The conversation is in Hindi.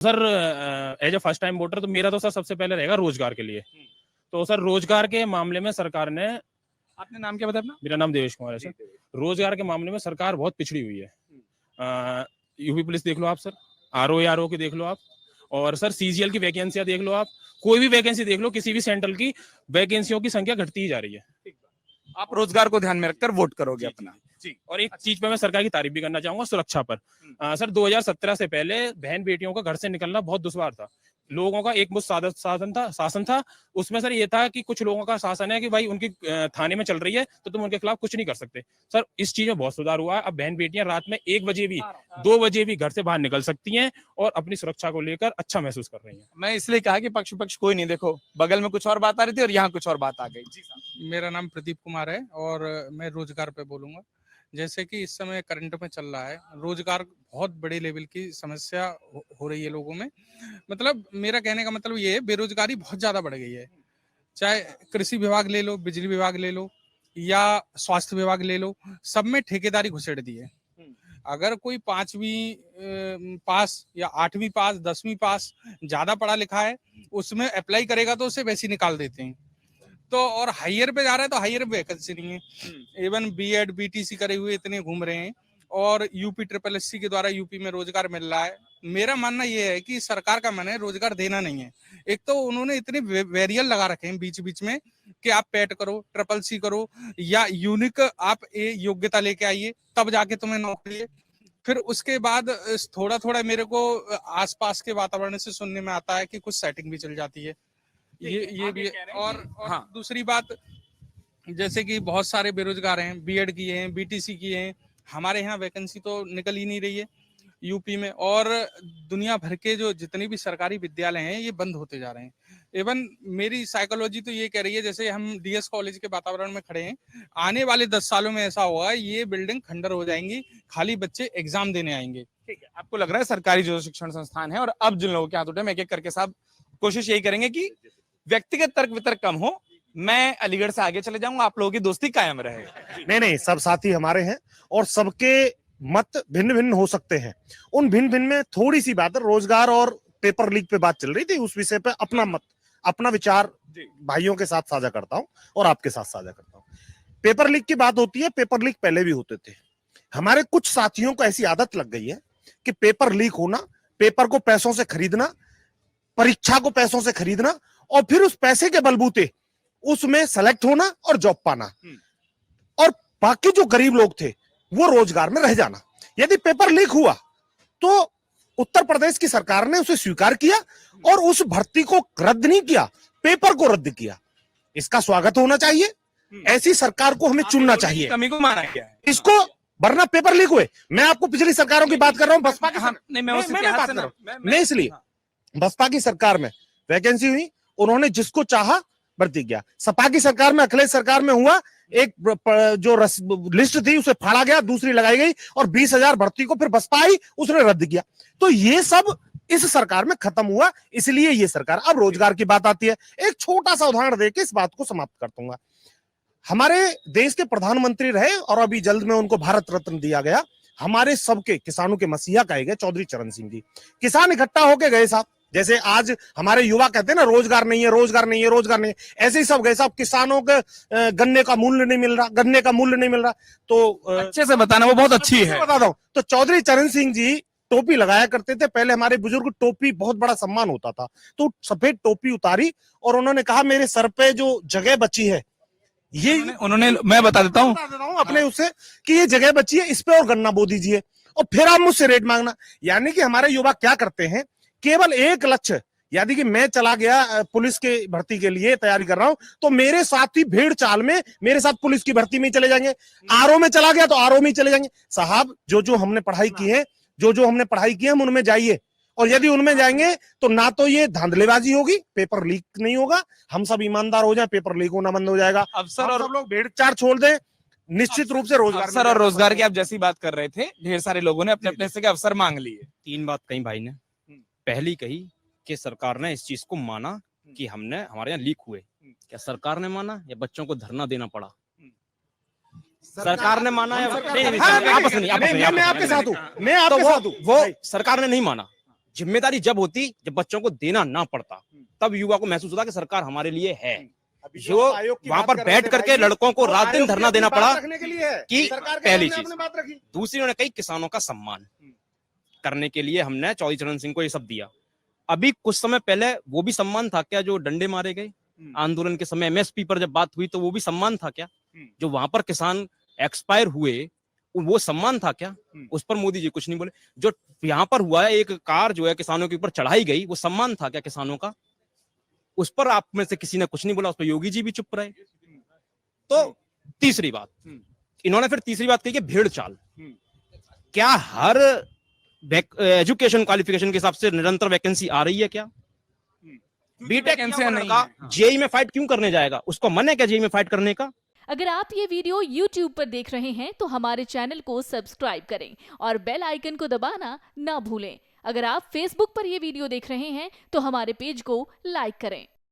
Sir as a first time voter तो मेरा तो सर सबसे पहले रहेगा रोजगार के लिए। तो सर रोजगार के मामले में सरकार ने, आपने नाम क्या बताया अपना? मेरा नाम देवेश कुमार है सर। रोजगार के मामले में सरकार बहुत पिछड़ी हुई है। यूपी पुलिस देख लो आप सर, आरओ की देख लो आप, और सर सीजीएल की वैकेंसियां देख लो आप, कोई भी वैकेंसी देख लो, किसी भी सेंट्रल की वैकेंसियों की संख्या घटती ही जा रही है। आप रोजगार को ध्यान में रखकर वोट करोगे अपना? जी। और एक चीज पे मैं सरकार की तारीफ भी करना चाहूंगा, सुरक्षा पर। सर 2017 से पहले बहन बेटियों का घर से निकलना बहुत दुश्वार था। लोगों का एक मुश्त शासन था। उसमें सर ये था कि कुछ लोगों का शासन है कि भाई उनकी थाने में चल रही है तो तुम उनके खिलाफ कुछ नहीं कर सकते। सर इस चीज में बहुत सुधार हुआ है। अब बहन बेटियां रात में 1 बजे भी 2 बजे भी घर से बाहर निकल सकती हैं और अपनी सुरक्षा को लेकर अच्छा महसूस कर रही हैं। मैं इसलिए कहा कि पक्ष पक्ष कोई नहीं, देखो बगल में कुछ और बात आ रही थी और यहाँ कुछ और बात आ गई। जी साहब। मेरा नाम प्रदीप कुमार है और मैं रोजगार पे बोलूंगा। जैसे कि इस समय करंट में चल रहा है, रोजगार बहुत बड़े लेवल की समस्या हो रही है लोगों में। मतलब मेरा कहने का मतलब ये है, बेरोजगारी बहुत ज्यादा बढ़ गई है। चाहे कृषि विभाग ले लो, बिजली विभाग ले लो या स्वास्थ्य विभाग ले लो, सब में ठेकेदारी घुसेड़ दी है। अगर कोई 5वीं पास या 8वीं पास 10वीं पास ज्यादा पढ़ा लिखा है, उसमें अप्लाई करेगा तो उसे वैसे निकाल देते हैं। तो और हायर पे जा रहा है तो हायर पे वैकेंसी नहीं है। इवन बीएड बीटीसी करे हुए इतने घूम रहे हैं और यूपी ट्रिपल एससी के द्वारा यूपी में रोजगार मिल रहा है। मेरा मानना यह है कि सरकार का मन है रोजगार देना नहीं है। एक तो उन्होंने इतने वेरियल लगा रखे हैं बीच बीच में कि आप पेट करो, ट्रिपल सी करो या यूनिक आप योग्यता लेके आइए तब जाके तुम्हें नौकरी है। फिर उसके बाद थोड़ा थोड़ा मेरे को आसपास के वातावरण से सुनने में आता है कि कुछ सेटिंग भी चल जाती है। ये भी और हाँ, दूसरी बात, जैसे कि बहुत सारे बेरोजगार हैं, बीएड किए हैं, बीटीसी किए हैं, हमारे यहाँ वैकेंसी तो निकल ही नहीं रही है यूपी में। और दुनिया भर के जो जितने भी सरकारी विद्यालय हैं ये बंद होते जा रहे हैं। इवन मेरी साइकोलॉजी तो ये कह रही है, जैसे हम डीएस कॉलेज के वातावरण में खड़े हैं, आने वाले 10 सालों में ऐसा होगा ये बिल्डिंग खंडर हो जाएंगी, खाली बच्चे एग्जाम देने आएंगे। ठीक है, आपको लग रहा है सरकारी जो शिक्षण संस्थान है, और अब जिन लोगों के हाथ उठे, हम एक एक करके साहब कोशिश यही करेंगे कि व्यक्तिगत तर्क वितर्क कम हो। मैं अलीगढ़ से आगे चले जाऊंगा, आप लोगों की दोस्ती कायम रहे। नहीं, सब साथी हमारे हैं और सबके मत भिन्न भिन्न हो सकते हैं। उन भिन्न भिन्न में थोड़ी सी बात है, रोजगार और पेपर लीक पे बात चल रही थी, उस विषय पे अपना मत, अपना विचार भाइयों के साथ साझा करता हूं और आपके साथ साझा करता हूं। पेपर लीक की बात होती है, पेपर लीक पहले भी होते थे। हमारे कुछ साथियों को ऐसी आदत लग गई है कि पेपर लीक होना, पेपर को पैसों से खरीदना, परीक्षा को पैसों से खरीदना और फिर उस पैसे के बलबूते उसमें सेलेक्ट होना और जॉब पाना, और बाकी जो गरीब लोग थे वो रोजगार में रह जाना। यदि पेपर लीक हुआ तो उत्तर प्रदेश की सरकार ने उसे स्वीकार किया और उस भर्ती को रद्द नहीं किया, पेपर को रद्द किया। इसका स्वागत होना चाहिए। ऐसी सरकार को हमें चुनना चाहिए। कमी को माना गया है इसको, वरना पेपर लीक हुए। मैं आपको पिछली सरकारों की बात कर रहा हूं, बसपा की मैं इसलिए बसपा की सरकार में वैकेंसी हुई, उन्होंने जिसको चाहा भर्ती किया। सपा की सरकार में, अखिलेश सरकार में हुआ, एक जो लिस्ट थी उसे फाड़ा गया, दूसरी लगाई गई और 20,000 भर्ती को फिर बसपा आई, उसने रद्द किया। तो ये सब इस सरकार में खत्म हुआ, इसलिए ये सरकार। अब रोजगार की बात आती है, एक छोटा सा उदाहरण देके इस बात को समाप्त कर दूंगा। हमारे देश के प्रधानमंत्री रहे और अभी जल्द में उनको भारत रत्न दिया गया, हमारे सबके किसानों के मसीहा कहे गए चौधरी चरण सिंह जी। किसान इकट्ठा होके गए साहब, जैसे आज हमारे युवा कहते हैं ना रोजगार नहीं है, रोजगार नहीं है, रोजगार नहीं है, ऐसे ही सब गए साहब। किसानों के गन्ने का मूल्य नहीं मिल रहा, गन्ने का मूल्य नहीं मिल रहा। तो अच्छे से बताना, वो बहुत अच्छी है, बताता हूं। तो चौधरी चरण सिंह जी टोपी लगाया करते थे। पहले हमारे बुजुर्ग, टोपी बहुत बड़ा सम्मान होता था, तो सफेद टोपी उतारी और उन्होंने कहा मेरे सर पे जो जगह बची है, ये उन्होंने मैं बता देता हूँ अपने उससे कि ये जगह बची है, इस पे और गन्ना बो दीजिए और फिर आप मुझसे रेट मांगना। यानी कि हमारे युवा क्या करते हैं, केवल एक लक्ष्य, यदि कि मैं चला गया पुलिस के भर्ती के लिए तैयारी कर रहा हूं तो मेरे साथी भीड़ चाल में मेरे साथ पुलिस की भर्ती में चले जाएंगे, आरओ में चला गया तो आरओ में चले जाएंगे। साहब जो हमने पढ़ाई की है, जो हमने पढ़ाई की है हम उनमें जाइए, और यदि उनमें जाएंगे तो ना तो ये धांधलेबाजी होगी, पेपर लीक नहीं होगा, हम सब ईमानदार हो जाए, पेपर लीक होना बंद हो जाएगा। अफसर और सब लोग भीड़ चाल छोड़ दें, निश्चित रूप से रोजगार। अफसर और रोजगार की आप जैसी बात कर रहे थे, ढेर सारे लोगों ने अपने अपने से अवसर मांग लिए। 3 बात कही भाई ने। पहली कही कि सरकार ने इस चीज को माना कि हमने, हमारे यहाँ लीक हुए। क्या सरकार ने माना या बच्चों को धरना देना पड़ा? सरकार ने माना या आपस नहीं, मैं आपके साथ हूं, मैं आपके साथ हूं। वो सरकार ने नहीं माना, जिम्मेदारी जब होती जब बच्चों को देना ना पड़ता, तब युवा को महसूस होता कि सरकार हमारे लिए है। अभी जो आयोग की वहां बात पर कर रहे बैठ थे करके भाई, लड़कों को वो रात दिन आयोग की धरना अपनी देना बात पड़ा रखने के लिए है कि सरकार के पहली सामने चीज। आपने बात रखी। दूसरी उन्होंने कही किसानों का सम्मान करने के लिए हमने चौधरी चरण सिंह को ये सब दिया। अभी कुछ समय पहले वो भी सम्मान था क्या जो डंडे मारे गए आंदोलन के समय, एमएसपी पर जब बात हुई तो वो भी सम्मान था क्या? जो वहां पर किसान एक्सपायर हुए वो सम्मान था क्या? उस पर मोदी जी कुछ नहीं बोले। जो यहाँ पर हुआ है, एक कार जो है किसानों के ऊपर चढ़ाई गई, वो सम्मान था क्या किसानों का? उस पर आप में से किसी ने कुछ नहीं बोला, उस पर योगी जी भी चुप रहे। तो तीसरी बात, इन्होंने फिर तीसरी बात कही कि भेड़ चाल। क्या हर एजुकेशन क्वालिफिकेशन के हिसाब से निरंतर वैकेंसी आ रही है क्या? बीटेक वैकेंसियां नहीं का है। जेई में फाइट क्यों करने जाएगा? उसको मन है क्या जेई में फाइट करने का? अगर आप ये वीडियो YouTube पर देख रहे हैं तो हमारे चैनल को सब्सक्राइब करें और बेल आइकन को दबाना ना भूलें। अगर आप Facebook पर ये वीडियो देख रहे हैं तो हमारे पेज को लाइक करें।